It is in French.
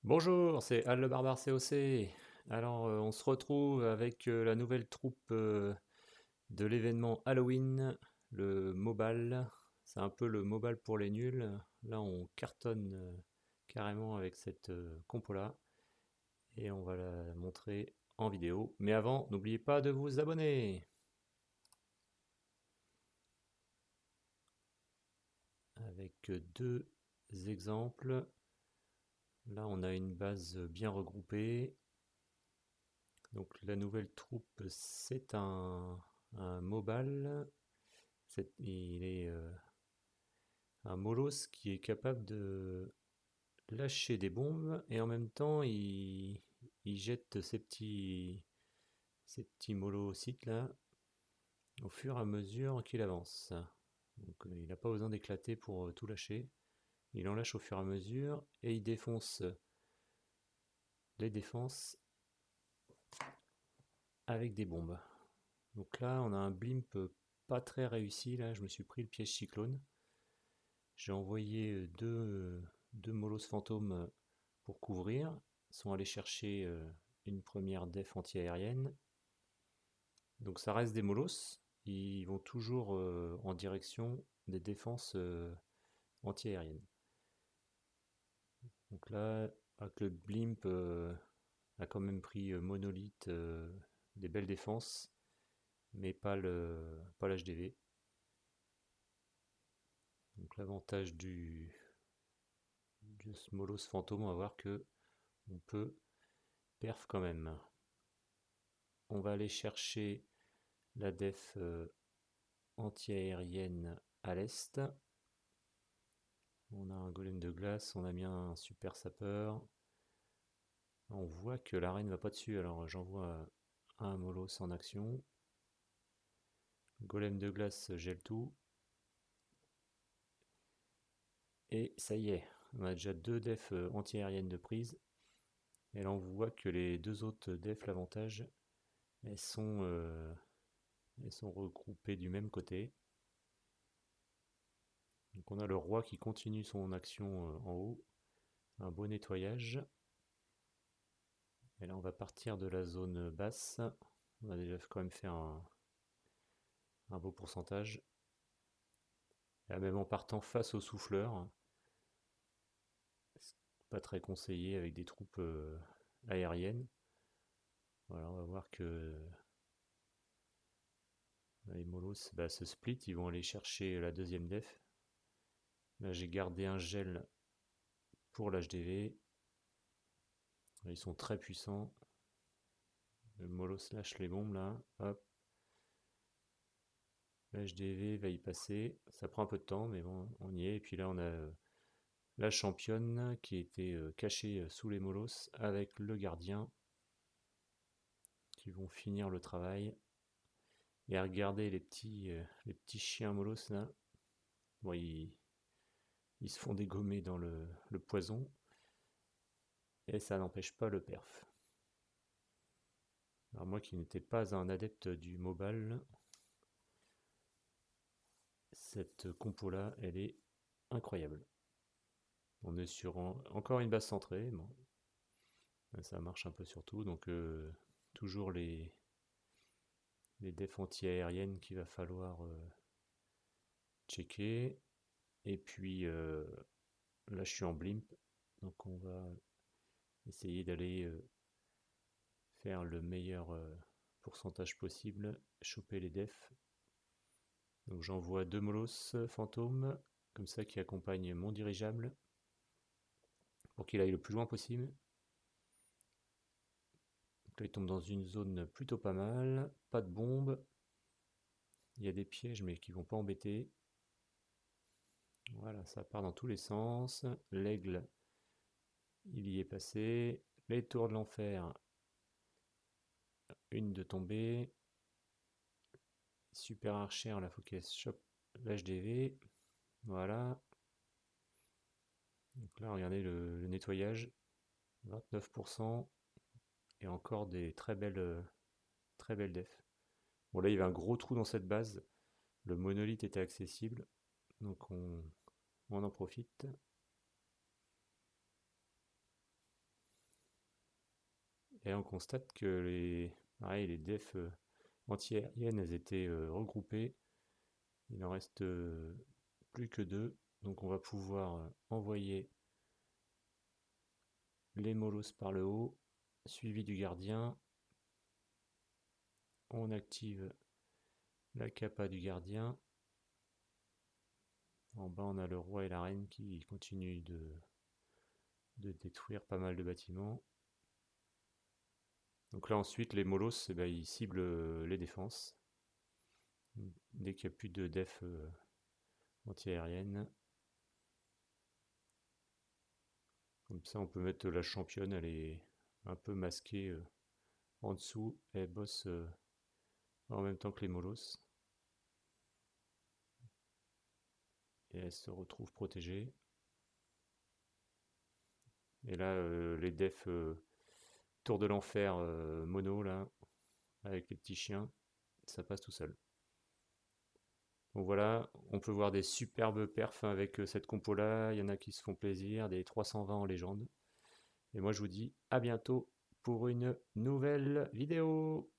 Bonjour, c'est Al le Barbare COC. Alors, on se retrouve avec la nouvelle troupe de l'événement Halloween, le Mobile. C'est un peu le Mobile pour les nuls. Là, on cartonne carrément avec cette compo-là et on va la montrer en vidéo. Mais avant, n'oubliez pas de vous abonner avec deux exemples. Là, on a une base bien regroupée. Donc la nouvelle troupe, c'est un mobile. Il est un molos qui est capable de lâcher des bombes et en même temps il jette ces petits molosites là au fur et à mesure qu'il avance. Donc il n'a pas besoin d'éclater pour tout lâcher. Il en lâche au fur et à mesure et il défonce les défenses avec des bombes. Donc là, on a un blimp pas très réussi. Là, je me suis pris le piège cyclone. J'ai envoyé deux molosses fantômes pour couvrir. Ils sont allés chercher une première def anti-aérienne. Donc ça reste des molosses. Ils vont toujours en direction des défenses anti-aériennes. Donc là, avec le blimp a quand même pris monolithe, des belles défenses, mais pas l'HDV. Donc l'avantage du Smolos fantôme, on va voir que on peut perf quand même. On va aller chercher la def anti-aérienne à l'est. On a un golem de glace, on a bien un super sapeur. On voit que l'arène ne va pas dessus, alors j'envoie un molos en action. Golem de glace gèle tout. Et ça y est, on a déjà deux defs anti-aériennes de prise. Et là on voit que les deux autres defs, l'avantage, elles sont regroupées du même côté. Donc on a le roi qui continue son action en haut. Un beau nettoyage. Et là on va partir de la zone basse. On a déjà quand même fait un beau pourcentage. Et là, même en partant face au souffleur, c'est pas très conseillé avec des troupes aériennes. Voilà, on va voir que les molosses se split, ils vont aller chercher la deuxième def. Là j'ai gardé un gel pour l'HDV. Ils sont très puissants. Le moloss lâche les bombes là. Hop. L'HDV va y passer. Ça prend un peu de temps, mais bon, on y est. Et puis là on a la championne qui était cachée sous les molosses avec le gardien qui vont finir le travail. Et à regarder les petits chiens molosses là. Bon, ils se font dégommer dans le poison. Et ça n'empêche pas le perf. Alors moi qui n'étais pas un adepte du mobile, cette compo là, elle est incroyable. On est sur encore une base centrée. Bon, ça marche un peu sur tout. Donc toujours les défenses anti-aériennes qu'il va falloir checker. Et puis là, je suis en blimp. Donc on va essayer d'aller faire le meilleur pourcentage possible, choper les defs. Donc j'envoie deux molosses fantômes, comme ça, qui accompagnent mon dirigeable, pour qu'il aille le plus loin possible. Donc là, il tombe dans une zone plutôt pas mal. Pas de bombes. Il y a des pièges, mais qui vont pas embêter. Voilà, ça part dans tous les sens. L'aigle, il y est passé. Les tours de l'enfer, une de tombée. Super archer, là, faut qu'elle chope l'HDV. Voilà. Donc là, regardez le nettoyage. 29%. Et encore des très belles defs. Bon, là, il y avait un gros trou dans cette base. Le monolithe était accessible. Donc on en profite. Et on constate que pareil, les defs anti-aériennes, elles étaient regroupées. Il en reste plus que 2. Donc on va pouvoir envoyer les molosses par le haut, suivi du gardien. On active la capa du gardien. En bas, on a le roi et la reine qui continuent de détruire pas mal de bâtiments. Donc là, ensuite, les molosses, eh ben, ils ciblent les défenses. Dès qu'il n'y a plus de def anti-aérienne. Comme ça, on peut mettre la championne, elle est un peu masquée en dessous. Elle bosse en même temps que les molosses. Et elle se retrouve protégée. Et là, les defs Tour de l'enfer mono, là, avec les petits chiens, ça passe tout seul. Donc voilà, on peut voir des superbes perfs avec cette compo-là. Il y en a qui se font plaisir, des 320 en légende. Et moi, je vous dis à bientôt pour une nouvelle vidéo.